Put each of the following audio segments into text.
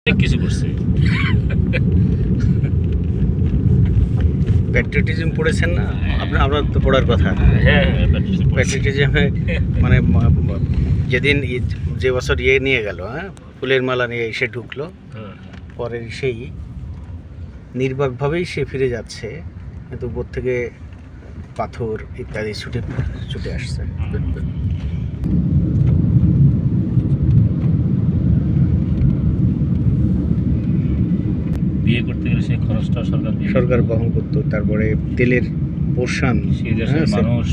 কিছু করছে। প্যাট্রিয়টিজম পড়েছেন না আপনার তো পড়ার কথা। হ্যাঁ, প্যাট্রিয়টিজমে মানে যেদিন যে বছর নিয়ে গেল, হ্যাঁ, ফুলের মালা নিয়ে এসে ঢুকলো, পরে সেই নির্বাকভাবেই সে ফিরে যাচ্ছে, কিন্তু উপর থেকে পাথর ইত্যাদি ছুটে আসছে। বিয়ে করতে গেলে সেই খরচটা সরকার বহন করতো। তারপরে তেলের পোর্শন, সেই দেশের মানুষ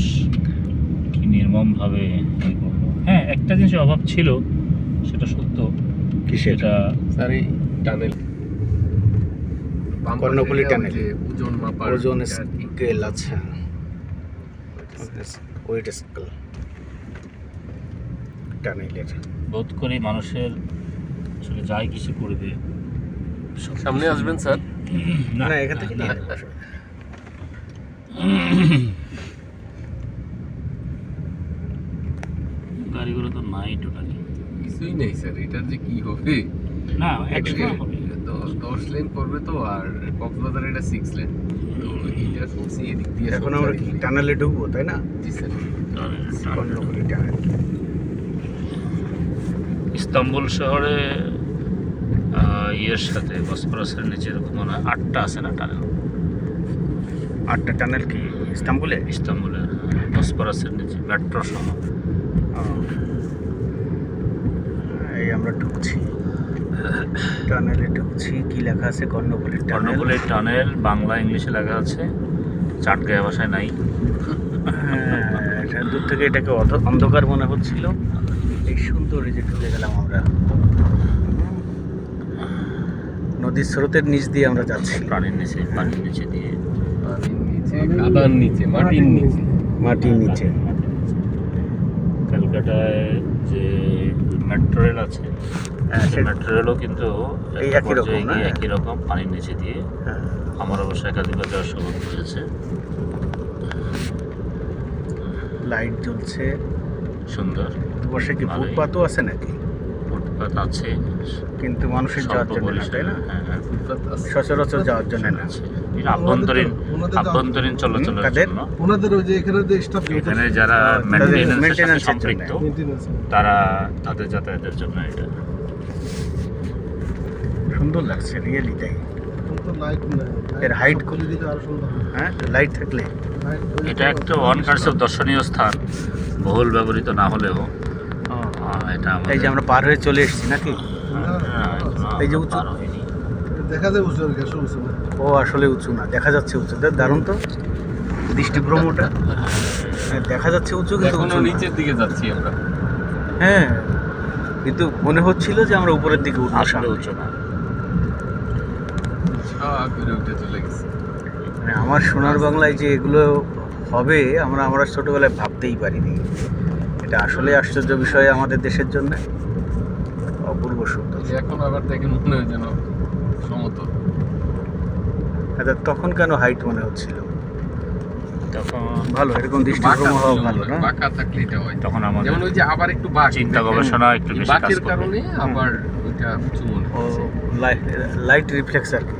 কি নির্মমভাবে করলো। হ্যাঁ, একটা জিনিসের অভাব ছিল, সেটা সত্য। কি সেটা? টানেল, কর্ণফুলী টানেল, ওজন মাপার ওজন স্কেল। আচ্ছা, ওয়েট স্কেল টানেলের। বোধ করি মানুষের আসলে যাই কিছু করবে। সামনে আসবেন স্যার? না, এখান থেকে নিয়ে নেব। গাড়িগুলো তো নাই টোটালি, কিছুই নেই স্যার। এটার যে কি হবে না 100 হবে। 10 লেন করবে তো, আর কক্সবাজার এটা 6 লেন। তো এটা শুনছি এদিক দিয়ে এখন আমরা কি টানেলে ঢুকবো, তাই না? জি স্যার। কর্ণফুলী টানেল। ইস্তাম্বুল শহরে ইয়ের সাথে বসফরাসের নিচে এরকম মনে হয় 8টা আছে না টানেল। 8টা টানেল কি ইস্তাম্বুলে? ইস্তাম্বুলের বসফরাসের নিচে মেট্রো সহ। এই আমরা ঢুকছি, টানেলে ঢুকছি। কি লেখা আছে? কর্ণফুলী টানেল। কর্ণফুলী টানেল বাংলা ইংলিশে লেখা আছে, চাটগাঁয়া ভাষায় নাই। হ্যাঁ, দূর থেকে এটাকে অন্ধকার মনে হচ্ছিল। এই সুন্দর এই যে ঢুকে গেলাম আমরা, নদীর স্রোতের নিচ দিয়ে আমরা যাচ্ছি। পানির নিচে দিয়ে, কাদার নিচে, মাটির নিচে। ক্যালকাটায় যে মেট্রো রেল আছে, মেট্রো রেলও কিন্তু এই একই রকম, একই রকম পানির নিচে দিয়ে। আমার অবশ্য একাধিকবার যাওয়ার সৌভাগ্য হয়েছে। লাইট জ্বলছে, সুন্দর। দুপাশে কি ফুটপাতও আছে নাকি? ফুটপাত আছে, কিন্তু মানুষের যাওয়ার জন্য না, তাই না? হ্যাঁ, সচরাচর যাওয়ার জন্য না। আভ্যন্তরীণ চলাচলের জন্য। ওনাদের ওই যে এখানে যে স্টাফ, এখানে যারা মেইনটেনেন্সের সাথে সম্পৃক্ত, তারা তাদের যাতায়াতের জন্য এটা সুন্দর লাগছে রিয়েলি, তাই। লাইট নাই, এর হাইট খুলে দিলে আরো সুন্দর। হ্যাঁ, লাইট থাকলে। এটা একটা ওয়ান কার্স অফ দর্শনীয় স্থান, বহুল ব্যবহৃত না হলেও। এটা এই যে আমরা পার হয়ে চলে এসেছি নাকি? এই যে উঁচু, দেখা যায় উঁচু, গ্যাসের উঁচু না। ও আসলে উঁচু না, দেখা যাচ্ছে উঁচু। দারুণ তো দৃষ্টিভ্রমটা। দেখা যাচ্ছে উঁচু, কিন্তু এখনো নিচের দিকে যাচ্ছি আমরা। হ্যাঁ, কিন্তু মনে হচ্ছিল যে আমরা উপরের দিকে উঠবো। আসলে উঁচু না। উঠে চলে গেছে। মানে আমার সোনার বাংলায় যে এগুলো হবে, আমরা ছোটবেলায় ভাবতেই পারিনি। এটা আসলে আশ্চর্য বিষয় আমাদের দেশের জন্য, অপূর্ব সুন্দর। এখন আবার দেখে মনে হয় যেন সমতল। তখন কেন হাইট মনে হচ্ছিল? তখন ভালো, এরকম দৃষ্টিভ্রম হওয়া ভালো না? বাঁকা থাকলে এটা হয়। তখন আমাদের যেমন ওই যে আবার একটু বাঁক, চিন্তা গবেষণা একটু বেশি কাজ বাঁকের করবে। কারণে আবার ওইটা উঁচু মনে ও হচ্ছে। লাইট রিফ্লেক্স আর কি।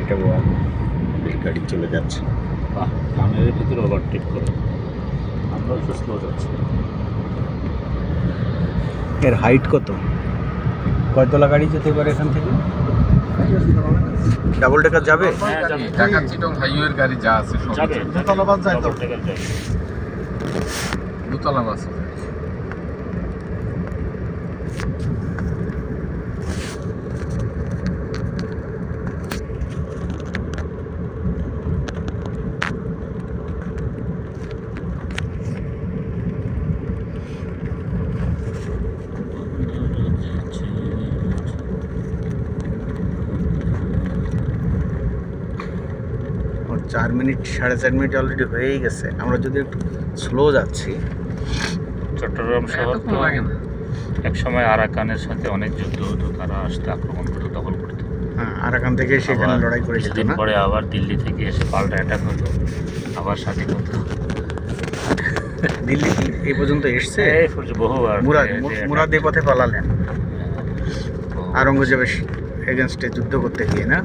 এটা গাড়ি চলে যাচ্ছে। বাহ, টানেলের ভিতরে ওভারটেক করে আমরা একটু স্লো যাচ্ছি। এর হাইট কত? কয়তলা গাড়ি যেতে পারে এখান থেকে? ডাবল ডেকার যাবে? হ্যাঁ, যাবে। ঢাকা চিটং হাইওয়ের গাড়ি যা আছে সব যাবে, দোতলা বাস যায় তো? overtaker যাবে। দোতলা বাস আছে। ওর 4 মিনিট 4.5 মিনিট অলরেডি হয়েই গেছে। আমরা যদি একটু স্লো যাচ্ছি। চট্টগ্রাম শহর তো লাগে না। এক সময় আরাকানের সাথে অনেক যুদ্ধ হতো, তারা আসতে আক্রমণ করতো, দখল করতো। হ্যাঁ, আরাকান থেকে সেখানে আবার লড়াই করে যেত কিছুদিন না? পরে আবার দিল্লি থেকে এসে পাল্টা অ্যাটাক হতো, আবার স্বাধীন হতো। দিল্লি কি এই পর্যন্ত এসছে? এই বহুবার মুরাদ এই পথে পালালেন আওরঙ্গজেবের এগেনস্টে যুদ্ধ করতে গিয়ে না?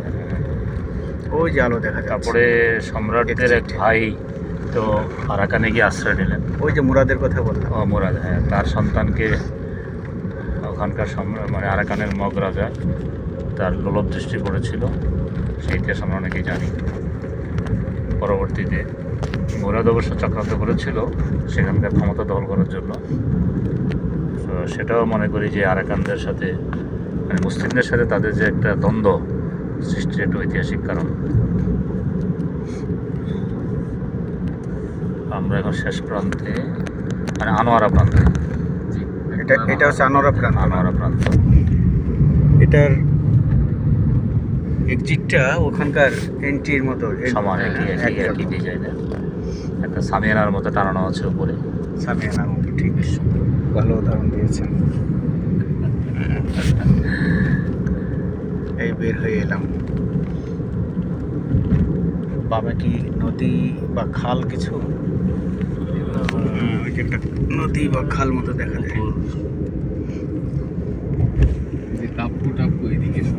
ওই যে আলো দেখা যাচ্ছে। তারপরে সম্রাটদের এক ভাই তো আরাকানে গিয়ে আশ্রয় নিলেন। ওই যে মুরাদের কথা বললাম। ও মুরাদ, হ্যাঁ, তার সন্তানকে ওখানকার মানে আরাকানের মগ রাজা তার লোলভ দৃষ্টি পড়েছিল, সেই ইতিহাস আমরা অনেকেই জানি। পরবর্তীতে মুরাদ অবশ্য চক্রান্ত করেছিল সেখানকার ক্ষমতা দখল করার জন্য। তো সেটাও মনে করি যে আরাকানদের সাথে মানে মুসলিমদের সাথে তাদের যে একটা দ্বন্দ্ব সৃষ্টির একটা ঐতিহাসিক কারণ। আমরা এখন শেষ প্রান্তে মানে আনোয়ারা প্রান্তে। জি, এটা হচ্ছে আনোয়ারা প্রান্ত। আনোয়ারা প্রান্ত এটার এক্সিটটা ওখানকার এন্ট্রির মতো সমান একই ডিজাইনের, একটা সামিয়ানার মতো টানানো আছে উপরে। সামিয়ানার মতো, ঠিক ভালো উদাহরণ দিয়েছেন। এই বের হয়ে এলাম। বামে কি নদী বা খাল কিছু? ওই যে একটা নদী বা খাল মতো দেখা যায়। যে টাপ্পু এদিকে সব।